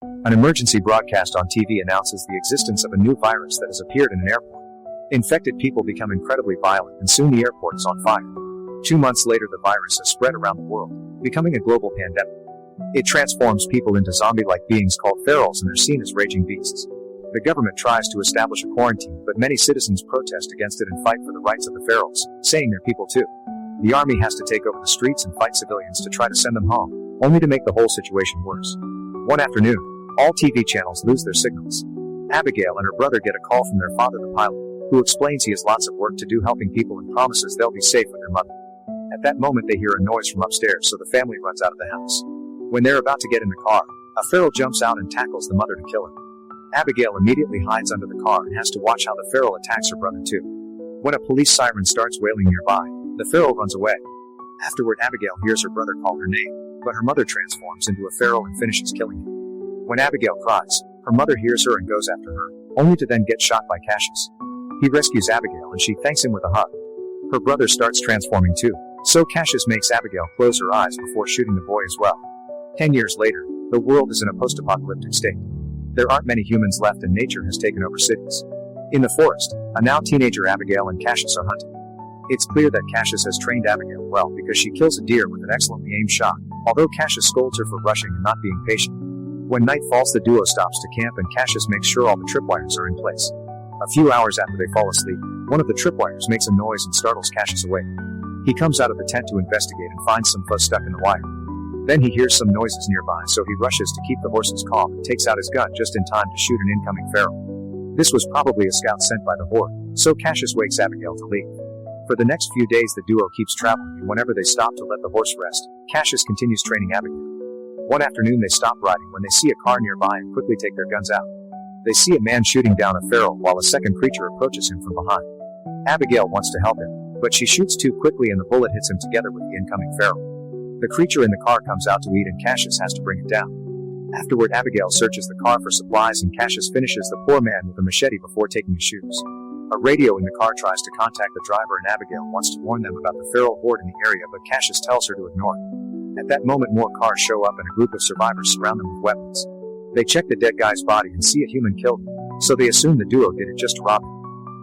An emergency broadcast on TV announces the existence of a new virus that has appeared in an airport. Infected people become incredibly violent, and soon the airport is on fire. 2 months later, the virus has spread around the world, becoming a global pandemic. It transforms people into zombie-like beings called ferals, and they're seen as raging beasts. The government tries to establish a quarantine, but many citizens protest against it and fight for the rights of the ferals, saying they're people too. The army has to take over the streets and fight civilians to try to send them home, only to make the whole situation worse. One afternoon, all TV channels lose their signals. Abigail and her brother get a call from their father, the pilot, who explains he has lots of work to do helping people and promises they'll be safe with their mother. At that moment, they hear a noise from upstairs, so the family runs out of the house. When they're about to get in the car, a feral jumps out and tackles the mother to kill her. Abigail immediately hides under the car and has to watch how the feral attacks her brother too. When a police siren starts wailing nearby, the feral runs away. Afterward, Abigail hears her brother call her name, but her mother transforms into a feral and finishes killing him. When Abigail cries, her mother hears her and goes after her, only to then get shot by Cassius. He rescues Abigail and she thanks him with a hug. Her brother starts transforming too, so Cassius makes Abigail close her eyes before shooting the boy as well. 10 years later, the world is in a post-apocalyptic state. There aren't many humans left and nature has taken over cities. In the forest, a now teenager Abigail and Cassius are hunting. It's clear that Cassius has trained Abigail well because she kills a deer with an excellently aimed shot, although Cassius scolds her for rushing and not being patient. When night falls, the duo stops to camp and Cassius makes sure all the tripwires are in place. A few hours after they fall asleep, one of the tripwires makes a noise and startles Cassius awake. He comes out of the tent to investigate and finds some fuzz stuck in the wire. Then he hears some noises nearby, so he rushes to keep the horses calm and takes out his gun just in time to shoot an incoming feral. This was probably a scout sent by the horde, so Cassius wakes Abigail to leave. For the next few days, the duo keeps traveling, and whenever they stop to let the horse rest, Cassius continues training Abigail. One afternoon, they stop riding when they see a car nearby and quickly take their guns out. They see a man shooting down a feral while a second creature approaches him from behind. Abigail wants to help him, but she shoots too quickly and the bullet hits him together with the incoming feral. The creature in the car comes out to eat and Cassius has to bring it down. Afterward, Abigail searches the car for supplies and Cassius finishes the poor man with a machete before taking his shoes. A radio in the car tries to contact the driver and Abigail wants to warn them about the feral horde in the area, but Cassius tells her to ignore it. At that moment, more cars show up and a group of survivors surround them with weapons. They check the dead guy's body and see a human killed him, so they assume the duo did it just to rob him.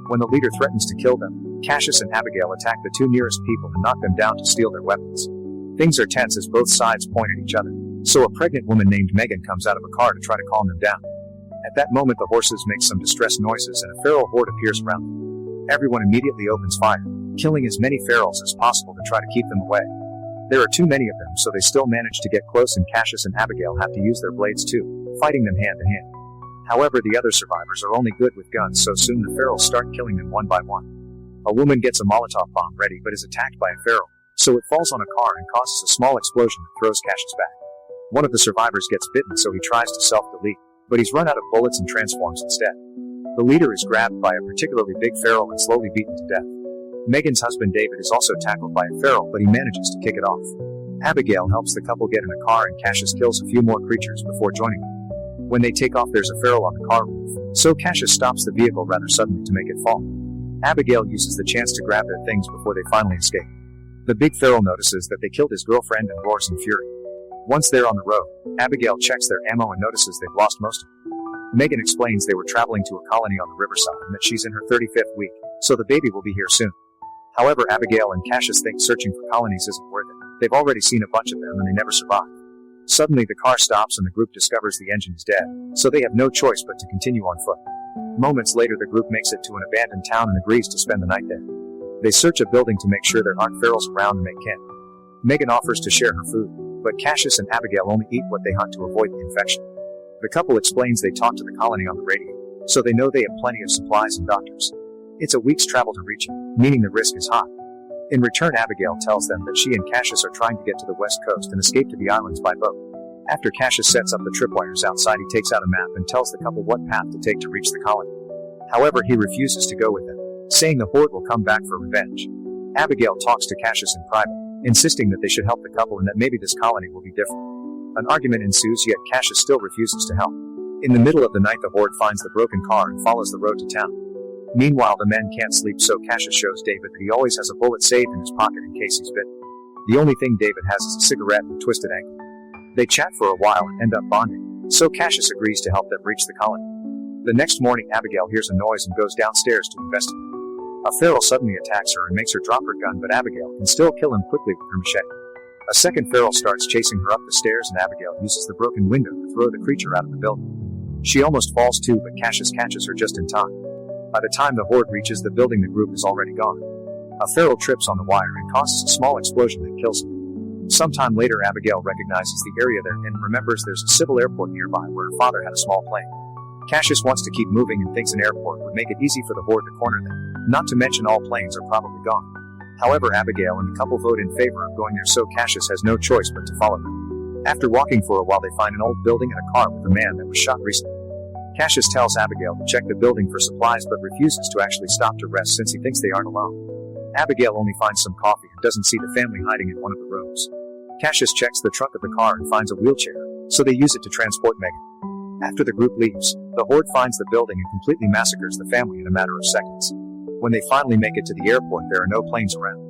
When the leader threatens to kill them, Cassius and Abigail attack the two nearest people and knock them down to steal their weapons. Things are tense as both sides point at each other, so a pregnant woman named Megan comes out of a car to try to calm them down. At that moment, the horses make some distressed noises and a feral horde appears around them. Everyone immediately opens fire, killing as many ferals as possible to try to keep them away. There are too many of them, so they still manage to get close and Cassius and Abigail have to use their blades too, fighting them hand to hand. However, the other survivors are only good with guns, so soon the ferals start killing them one by one. A woman gets a Molotov bomb ready but is attacked by a feral, so it falls on a car and causes a small explosion that throws Cassius back. One of the survivors gets bitten, so he tries to self-delete, but he's run out of bullets and transforms instead. The leader is grabbed by a particularly big feral and slowly beaten to death. Megan's husband David is also tackled by a feral, but he manages to kick it off. Abigail helps the couple get in a car and Cassius kills a few more creatures before joining them. When they take off, there's a feral on the car roof, so Cassius stops the vehicle rather suddenly to make it fall. Abigail uses the chance to grab their things before they finally escape. The big feral notices that they killed his girlfriend and roars in fury. Once they're on the road, Abigail checks their ammo and notices they've lost most of it. Megan explains they were traveling to a colony on the riverside and that she's in her 35th week, so the baby will be here soon. However, Abigail and Cassius think searching for colonies isn't worth it. They've already seen a bunch of them and they never survive. Suddenly, the car stops and the group discovers the engine is dead, so they have no choice but to continue on foot. Moments later, the group makes it to an abandoned town and agrees to spend the night there. They search a building to make sure there aren't ferals around and make camp. Megan offers to share her food, but Cassius and Abigail only eat what they hunt to avoid the infection. The couple explains they talked to the colony on the radio, so they know they have plenty of supplies and doctors. It's a week's travel to reach it, meaning the risk is high. In return, Abigail tells them that she and Cassius are trying to get to the west coast and escape to the islands by boat. After Cassius sets up the tripwires outside, he takes out a map and tells the couple what path to take to reach the colony. However, he refuses to go with them, saying the horde will come back for revenge. Abigail talks to Cassius in private, insisting that they should help the couple and that maybe this colony will be different. An argument ensues, yet Cassius still refuses to help. In the middle of the night, the horde finds the broken car and follows the road to town. Meanwhile, the men can't sleep, so Cassius shows David that he always has a bullet saved in his pocket in case he's bitten. The only thing David has is a cigarette and a twisted ankle. They chat for a while and end up bonding. so Cassius agrees to help them reach the colony. The next morning, Abigail hears a noise and goes downstairs to investigate. A feral suddenly attacks her and makes her drop her gun, but Abigail can still kill him quickly with her machete. A second feral starts chasing her up the stairs, and Abigail uses the broken window to throw the creature out of the building. She almost falls too, but Cassius catches her just in time. By the time the horde reaches the building, the group is already gone. A feral trips on the wire and causes a small explosion that kills him. Sometime later, Abigail recognizes the area they're in and remembers there's a civil airport nearby where her father had a small plane. Cassius wants to keep moving and thinks an airport would make it easy for the horde to corner them, not to mention all planes are probably gone. However, Abigail and the couple vote in favor of going there, so Cassius has no choice but to follow them. After walking for a while, they find an old building and a car with a man that was shot recently. Cassius tells Abigail to check the building for supplies, but refuses to actually stop to rest since he thinks they aren't alone. Abigail only finds some coffee and doesn't see the family hiding in one of the rooms. Cassius checks the trunk of the car and finds a wheelchair, so they use it to transport Megan. After the group leaves, the horde finds the building and completely massacres the family in a matter of seconds. When they finally make it to the airport, there are no planes around.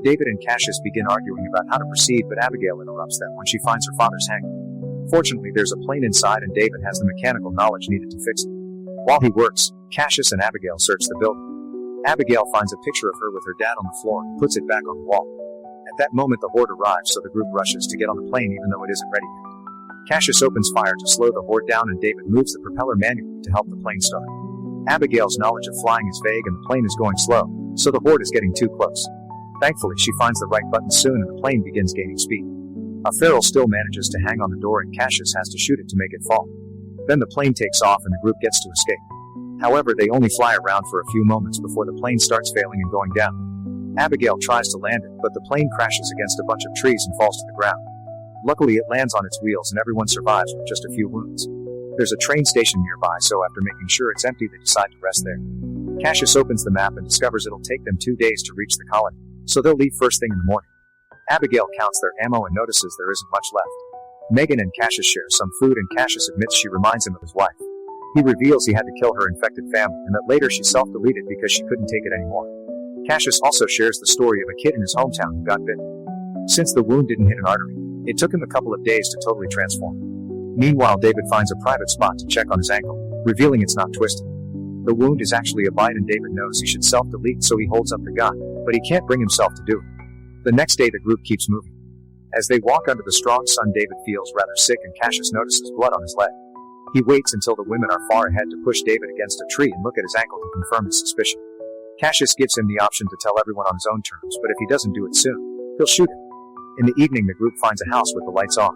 David and Cassius begin arguing about how to proceed, but Abigail interrupts them when she finds her father's hanging. Fortunately, there's a plane inside and David has the mechanical knowledge needed to fix it. While he works, Cassius and Abigail search the building. Abigail finds a picture of her with her dad on the floor and puts it back on the wall. At that moment, the horde arrives, so the group rushes to get on the plane even though it isn't ready yet. Cassius opens fire to slow the horde down, and David moves the propeller manually to help the plane start. Abigail's knowledge of flying is vague and the plane is going slow, so the horde is getting too close. Thankfully, she finds the right button soon and the plane begins gaining speed. A feral still manages to hang on the door and Cassius has to shoot it to make it fall. Then the plane takes off and the group gets to escape. However, they only fly around for a few moments before the plane starts failing and going down. Abigail tries to land it, but the plane crashes against a bunch of trees and falls to the ground. Luckily, it lands on its wheels and everyone survives with just a few wounds. There's a train station nearby, so after making sure it's empty, they decide to rest there. Cassius opens the map and discovers it'll take them 2 days to reach the colony, so they'll leave first thing in the morning. Abigail counts their ammo and notices there isn't much left. Megan and Cassius share some food and Cassius admits she reminds him of his wife. He reveals he had to kill her infected family and that later she self-deleted because she couldn't take it anymore. Cassius also shares the story of a kid in his hometown who got bitten. Since the wound didn't hit an artery, it took him a couple of days to totally transform. Meanwhile, David finds a private spot to check on his ankle, revealing it's not twisted. The wound is actually a bite and David knows he should self-delete, so he holds up the gun, but he can't bring himself to do it. The next day, the group keeps moving. As they walk under the strong sun, David feels rather sick and Cassius notices blood on his leg. He waits until the women are far ahead to push David against a tree and look at his ankle to confirm his suspicion. Cassius gives him the option to tell everyone on his own terms, but if he doesn't do it soon, he'll shoot him. In the evening, the group finds a house with the lights on.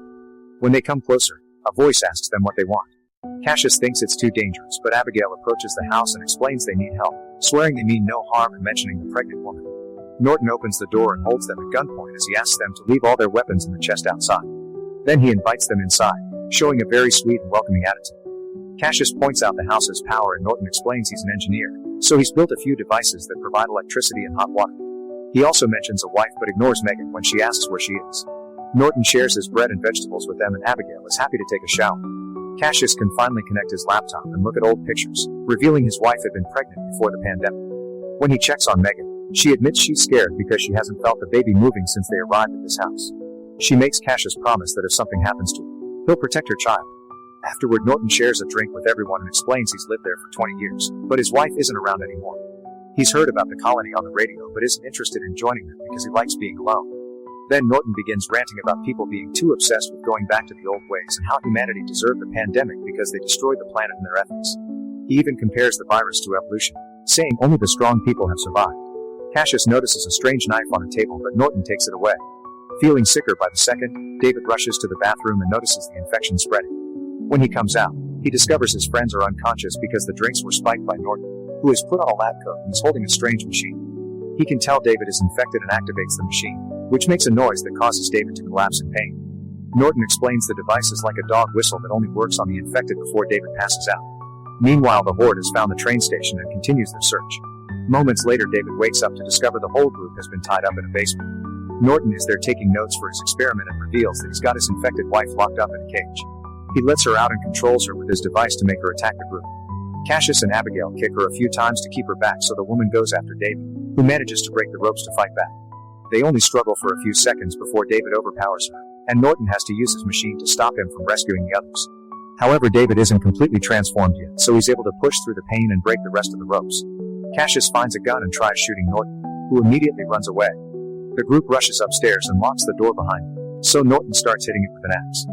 When they come closer, a voice asks them what they want. Cassius thinks it's too dangerous, but Abigail approaches the house and explains they need help, swearing they mean no harm and mentioning the pregnant woman. Norton opens the door and holds them at gunpoint as he asks them to leave all their weapons in the chest outside. Then he invites them inside, showing a very sweet and welcoming attitude. Cassius points out the house's power and Norton explains he's an engineer, so he's built a few devices that provide electricity and hot water. He also mentions a wife but ignores Megan when she asks where she is. Norton shares his bread and vegetables with them and Abigail is happy to take a shower. Cassius can finally connect his laptop and look at old pictures, revealing his wife had been pregnant before the pandemic. When he checks on Megan, she admits she's scared because she hasn't felt the baby moving since they arrived at this house. She makes Cassius promise that if something happens to her, he'll protect her child. Afterward, Norton shares a drink with everyone and explains he's lived there for 20 years, but his wife isn't around anymore. He's heard about the colony on the radio but isn't interested in joining them because he likes being alone. Then Norton begins ranting about people being too obsessed with going back to the old ways and how humanity deserved the pandemic because they destroyed the planet and their ethics. He even compares the virus to evolution, saying only the strong people have survived. Cassius notices a strange knife on a table, but Norton takes it away. Feeling sicker by the second, David rushes to the bathroom and notices the infection spreading. When he comes out, he discovers his friends are unconscious because the drinks were spiked by Norton, who has put on a lab coat and is holding a strange machine. He can tell David is infected and activates the machine, which makes a noise that causes David to collapse in pain. Norton explains the device is like a dog whistle that only works on the infected before David passes out. Meanwhile, the horde has found the train station and continues their search. Moments later, David wakes up to discover the whole group has been tied up in a basement. Norton is there taking notes for his experiment and reveals that he's got his infected wife locked up in a cage. He lets her out and controls her with his device to make her attack the group. Cassius and Abigail kick her a few times to keep her back, so the woman goes after David, who manages to break the ropes to fight back. They only struggle for a few seconds before David overpowers her, and Norton has to use his machine to stop him from rescuing the others. However, David isn't completely transformed yet, so he's able to push through the pain and break the rest of the ropes. Cassius finds a gun and tries shooting Norton, who immediately runs away. The group rushes upstairs and locks the door behind them, so Norton starts hitting it with an axe.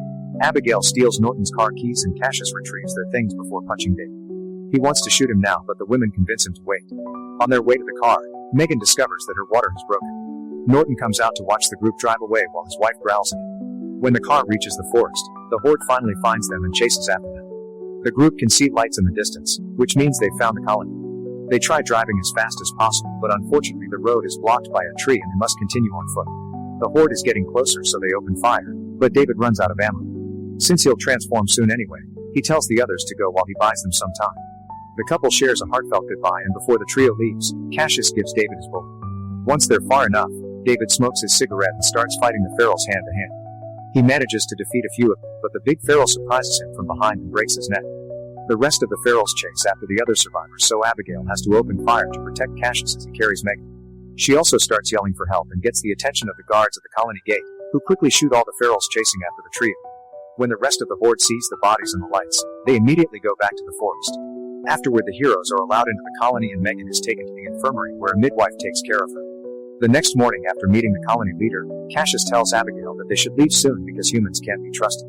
Abigail steals Norton's car keys and Cassius retrieves their things before punching David. He wants to shoot him now, but the women convince him to wait. On their way to the car, Megan discovers that her water has broken. Norton comes out to watch the group drive away while his wife growls at him. When the car reaches the forest, the horde finally finds them and chases after them. The group can see lights in the distance, which means they've found the colony. They try driving as fast as possible, but unfortunately the road is blocked by a tree and they must continue on foot. The horde is getting closer, so they open fire, but David runs out of ammo. Since he'll transform soon anyway, he tells the others to go while he buys them some time. The couple shares a heartfelt goodbye, and before the trio leaves, Cassius gives David his bullet. Once they're far enough, David smokes his cigarette and starts fighting the ferals hand to hand. He manages to defeat a few of them, but the big feral surprises him from behind and breaks his neck. The rest of the ferals chase after the other survivors, so Abigail has to open fire to protect Cassius as he carries Megan. She also starts yelling for help and gets the attention of the guards at the colony gate, who quickly shoot all the ferals chasing after the trio. When the rest of the horde sees the bodies and the lights, they immediately go back to the forest. Afterward, the heroes are allowed into the colony and Megan is taken to the infirmary where a midwife takes care of her. The next morning, after meeting the colony leader, Cassius tells Abigail that they should leave soon because humans can't be trusted.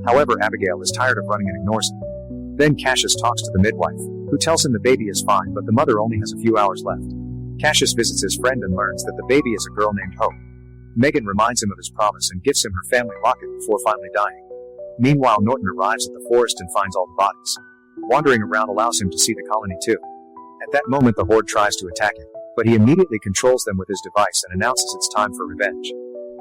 However, Abigail is tired of running and ignores him. Then Cassius talks to the midwife, who tells him the baby is fine but the mother only has a few hours left. Cassius visits his friend and learns that the baby is a girl named Hope. Megan reminds him of his promise and gives him her family locket before finally dying. Meanwhile, Norton arrives at the forest and finds all the bodies. Wandering around allows him to see the colony too. At that moment, the horde tries to attack him, but he immediately controls them with his device and announces it's time for revenge.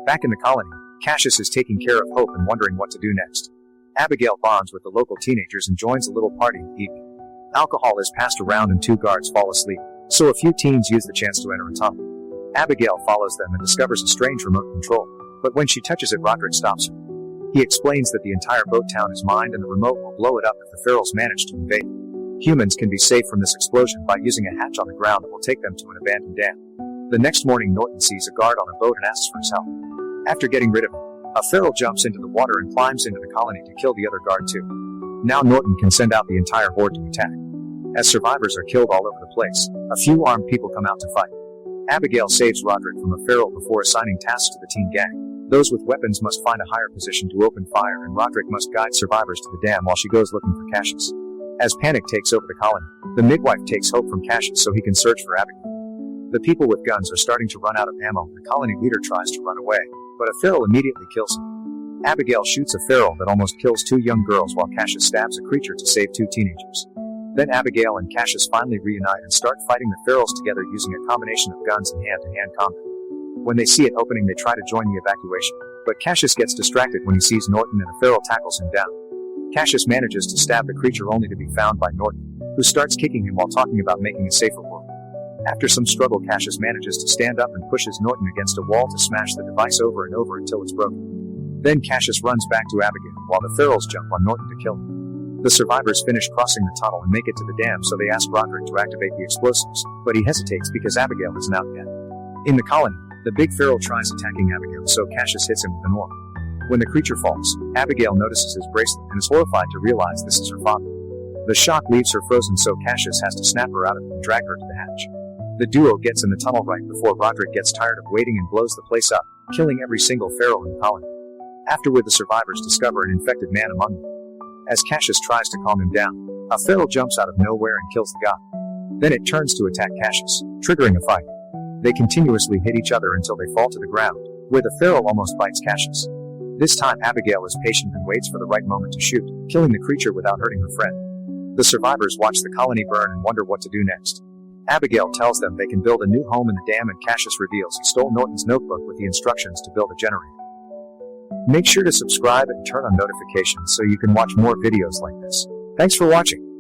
Back in the colony, Cassius is taking care of Hope and wondering what to do next. Abigail bonds with the local teenagers and joins a little party in the evening. Alcohol is passed around and two guards fall asleep, so a few teens use the chance to enter a tunnel. Abigail follows them and discovers a strange remote control, but when she touches it, Roderick stops her. He explains that the entire boat town is mined and the remote will blow it up if the ferals manage to invade it. Humans can be saved from this explosion by using a hatch on the ground that will take them to an abandoned dam. The next morning, Norton sees a guard on a boat and asks for his help. After getting rid of him, a feral jumps into the water and climbs into the colony to kill the other guard too. Now Norton can send out the entire horde to attack. As survivors are killed all over the place, a few armed people come out to fight. Abigail saves Roderick from a feral before assigning tasks to the teen gang. Those with weapons must find a higher position to open fire, and Roderick must guide survivors to the dam while she goes looking for Cassius. As panic takes over the colony, the midwife takes Hope from Cassius so he can search for Abigail. The people with guns are starting to run out of ammo, and the colony leader tries to run away, but a feral immediately kills him. Abigail shoots a feral that almost kills two young girls while Cassius stabs a creature to save two teenagers. Then Abigail and Cassius finally reunite and start fighting the ferals together using a combination of guns and hand-to-hand combat. When they see it opening, they try to join the evacuation, but Cassius gets distracted when he sees Norton and a feral tackles him down. Cassius manages to stab the creature only to be found by Norton, who starts kicking him while talking about making a safer world. After some struggle, Cassius manages to stand up and pushes Norton against a wall to smash the device over and over until it's broken. Then Cassius runs back to Abigail while the ferals jump on Norton to kill him. The survivors finish crossing the tunnel and make it to the dam, so they ask Roderick to activate the explosives, but he hesitates because Abigail isn't out yet. In the colony, the big feral tries attacking Abigail, so Cassius hits him with an orb. When the creature falls, Abigail notices his bracelet and is horrified to realize this is her father. The shock leaves her frozen, so Cassius has to snap her out of it and drag her to the hatch. The duo gets in the tunnel right before Roderick gets tired of waiting and blows the place up, killing every single feral in the colony. Afterward, the survivors discover an infected man among them. As Cassius tries to calm him down, a feral jumps out of nowhere and kills the god. Then it turns to attack Cassius, triggering a fight. They continuously hit each other until they fall to the ground, where the feral almost bites Cassius. This time, Abigail is patient and waits for the right moment to shoot, killing the creature without hurting her friend. The survivors watch the colony burn and wonder what to do next. Abigail tells them they can build a new home in the dam, and Cassius reveals he stole Norton's notebook with the instructions to build a generator. Make sure to subscribe and turn on notifications so you can watch more videos like this. Thanks for watching.